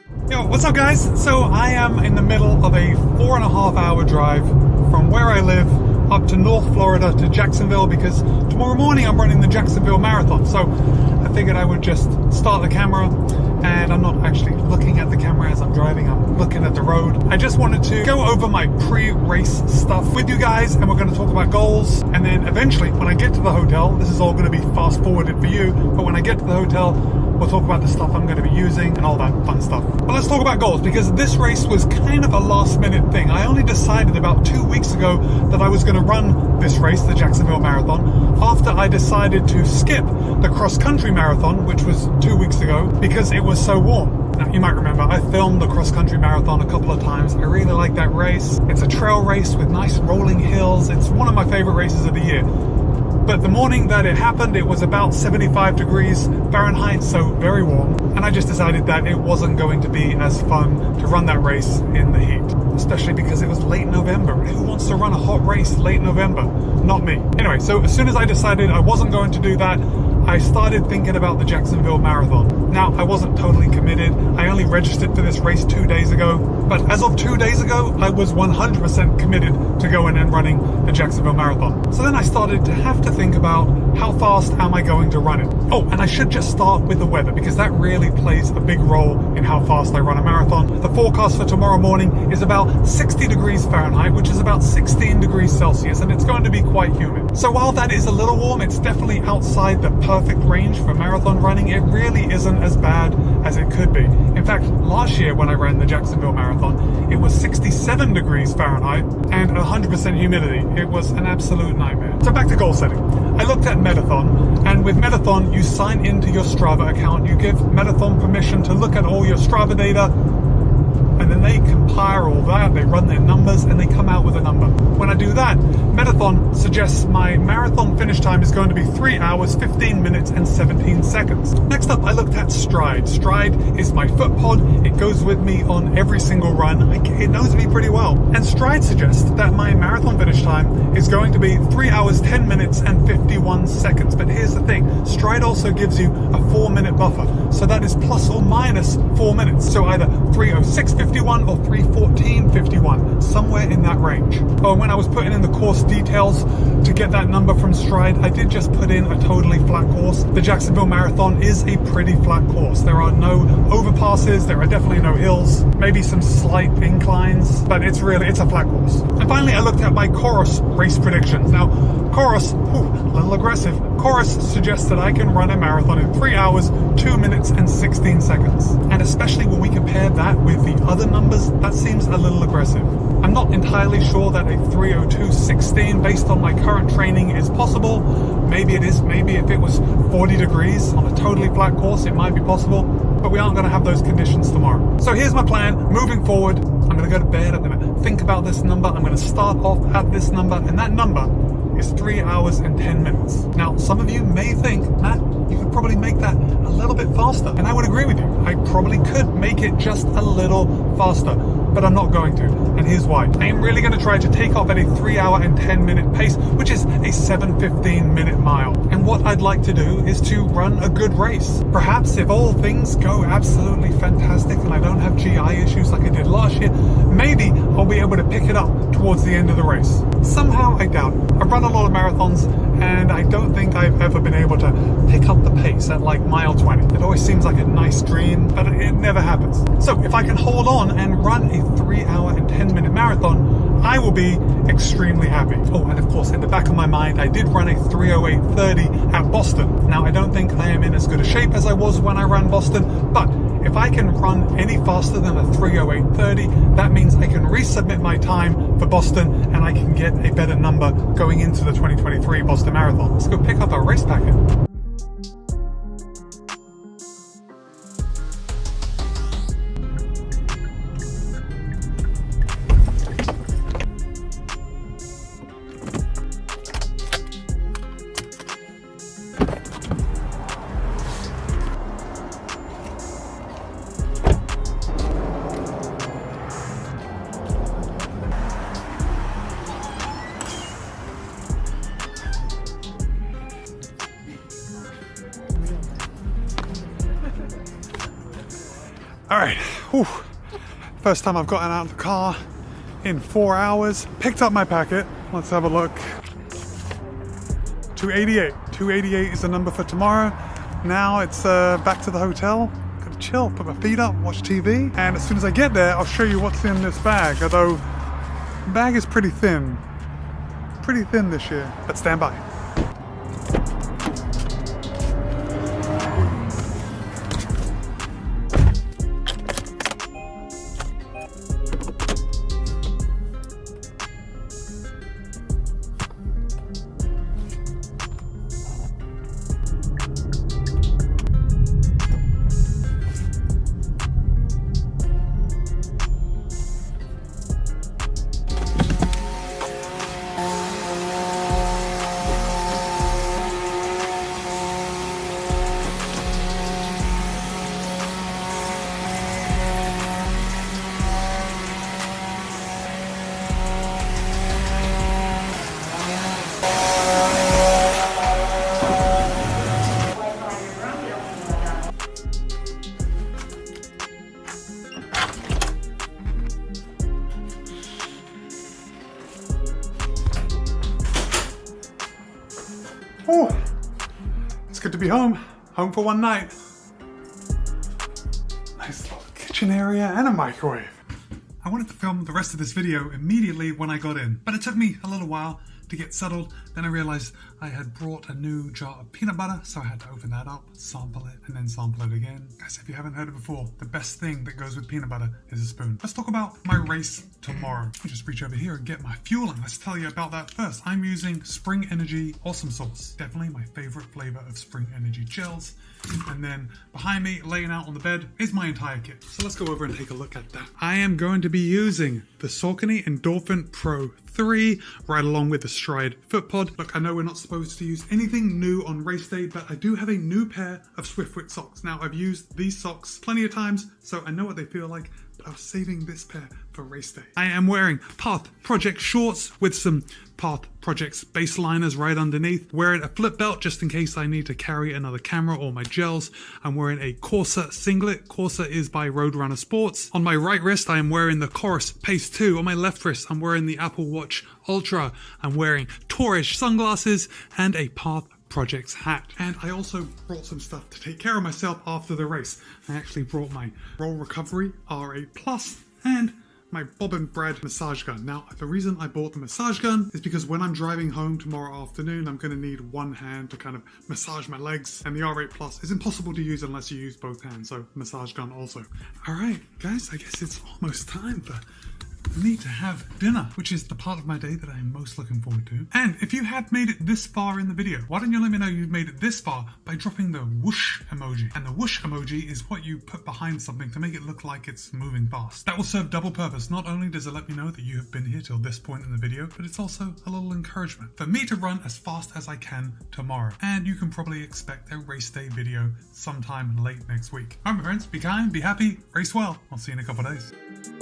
Yo, what's up guys? So I am in the middle of a 4.5 hour drive from where I live up to North Florida to Jacksonville because tomorrow morning I'm running the Jacksonville Marathon. So I figured I would just start the camera, and I'm not actually looking at the camera as I'm driving, I'm looking at the road. I just wanted to go over my pre-race stuff with you guys, and we're going to talk about goals, and then eventually when I get to the hotel, this is all going to be fast forwarded for you, but when I get to the hotel, we'll talk about the stuff I'm going to be using and all that fun stuff. But let's talk about goals, because this race was kind of a last minute thing. I only decided about 2 weeks ago that I was going to run this race, the Jacksonville Marathon, after I decided to skip the cross-country marathon, which was 2 weeks ago, because it was so warm. Now, you might remember, I filmed the cross-country marathon a couple of times. I really like that race. It's a trail race with nice rolling hills. It's one of my favorite races of the year. But the morning that it happened, it was about 75 degrees Fahrenheit, so very warm. And I just decided that it wasn't going to be as fun to run that race in the heat, especially because it was late November. Who wants to run a hot race late November? Not me. Anyway, so as soon as I decided I wasn't going to do that, I started thinking about the Jacksonville Marathon. Now, I wasn't totally committed. I only registered for this race 2 days ago. But as of 2 days ago, I was 100% committed to going and running the Jacksonville Marathon. So then I started to have to think about how fast am I going to run it? Oh, and I should just start with the weather, because that really plays a big role in how fast I run a marathon. The forecast for tomorrow morning is about 60 degrees Fahrenheit, which is about 16 degrees Celsius, and it's going to be quite humid. So while that is a little warm, it's definitely outside the perfect range for marathon running. It really isn't as bad as it could be. In fact, last year when I ran the Jacksonville Marathon, it was 67 degrees Fahrenheit and 100% humidity. It was an absolute nightmare. So back to goal setting. I looked at Metathon, and with Metathon, you sign into your Strava account. You give Metathon permission to look at all your Strava data, and then they compile all that, they run their numbers, and they come out with a number. When I do that, Metathon suggests my marathon finish time is going to be 3 hours, 15 minutes, and 17 seconds. Next up, I looked at Stride. Stride is my foot pod. It goes with me on every single run. It knows me pretty well. And Stride suggests that my marathon finish time is going to be 3 hours, 10 minutes, and 51 seconds. But here's the thing, Stride also gives you a 4-minute buffer. So that is plus or minus 4 minutes. So either 3:06:51 or 3:14:51, somewhere in that range. Oh, and when I was putting in the course details to get that number from Stride, I did just put in a totally flat course. The Jacksonville Marathon is a pretty flat course. There are no overpasses, there are definitely no hills, maybe some slight inclines, but it's a flat course. And finally, I looked at my Chorus race predictions. Now, Chorus, a little aggressive. Chorus suggests that I can run a marathon in 3 hours, 2 minutes, and 16 seconds. And especially when we compare that with the other numbers, that seems a little aggressive. I'm not entirely sure that a 3:02:16 based on my current training is possible. Maybe it is. Maybe if it was 40 degrees on a totally flat course, it might be possible, but we aren't going to have those conditions tomorrow. So here's my plan moving forward. I'm going to go to bed. I'm going to think about this number. I'm going to start off at this number, and that number is 3 hours and 10 minutes. Now, some of you may think, Matt, you could probably make that a little bit faster. And I would agree with you. I probably could make it just a little faster, but I'm not going to. And here's why. I am really going to try to take off at a 3 hour and 10 minute pace, which is a 7:15 minute mile. And what I'd like to do is to run a good race. Perhaps if all things go absolutely fantastic and I don't have GI issues like I did last year, maybe I'll be able to pick it up towards the end of the race. Somehow, I doubt it. I've run a lot of marathons, and I don't think I've ever been able to pick up the pace at like mile 20. It always seems like a nice dream, but it never happens. So if I can hold on and run a 3 hour and 10 minute marathon, I will be extremely happy. Oh, and of course, in the back of my mind, I did run a 3:08:30 at Boston. Now, I don't think I am in as good a shape as I was when I ran Boston, but if I can run any faster than a 3:08:30, that means I can resubmit my time for Boston, and I can get a better number going into the 2023 Boston Marathon. Let's go pick up our race packet. All right, whew. First time I've gotten out of the car in 4 hours. Picked up my packet. Let's have a look. 288. 288 is the number for tomorrow. Now it's back to the hotel. Gotta chill, put my feet up, watch TV. And as soon as I get there, I'll show you what's in this bag. Although, the bag is pretty thin. Pretty thin this year, but stand by. Oh, it's good to be home. Home for one night. Nice little kitchen area and a microwave. I wanted to film the rest of this video immediately when I got in, but it took me a little while to get settled. Then I realized I had brought a new jar of peanut butter, so I had to open that up, sample it, and then sample it again. Guys, if you haven't heard it before, the best thing that goes with peanut butter is a spoon. Let's talk about my race tomorrow. I'll just reach over here and get my fuel, and let's tell you about that first. I'm using Spring Energy Awesome Sauce. Definitely my favorite flavor of Spring Energy gels. And then behind me, laying out on the bed, is my entire kit. So let's go over and take a look at that. I am going to be using the Saucony Endorphin Pro 3 right along with the Stride foot pod. Look, I know we're not supposed to use anything new on race day, but I do have a new pair of Swiftfoot socks. Now, I've used these socks plenty of times, so I know what they feel like, but I was saving this pair for race day. I am wearing Path Project shorts with some Path Projects baseliners right underneath. Wearing a flip belt just in case I need to carry another camera or my gels. I'm wearing a Corsa singlet. Corsa is by Roadrunner Sports. On my right wrist, I am wearing the Chorus Pace 2. On my left wrist, I'm wearing the Apple Watch Ultra. I'm wearing Tourish sunglasses and a Path Projects hat. And I also brought some stuff to take care of myself after the race. I actually brought my Roll Recovery R8 Plus and my Bob and Brad massage gun. Now, the reason I bought the massage gun is because when I'm driving home tomorrow afternoon, I'm going to need one hand to kind of massage my legs, and the R8 Plus is impossible to use unless you use both hands, so massage gun also. All right, guys, I guess it's almost time for me to have dinner, which is the part of my day that I'm most looking forward to. And if you have made it this far in the video, why don't you let me know you've made it this far by dropping the whoosh emoji. And the whoosh emoji is what you put behind something to make it look like it's moving fast. That will serve double purpose. Not only does it let me know that you have been here till this point in the video, but it's also a little encouragement for me to run as fast as I can tomorrow. And you can probably expect a race day video sometime late next week. All right, my friends, be kind, be happy, race well. I'll see you in a couple of days.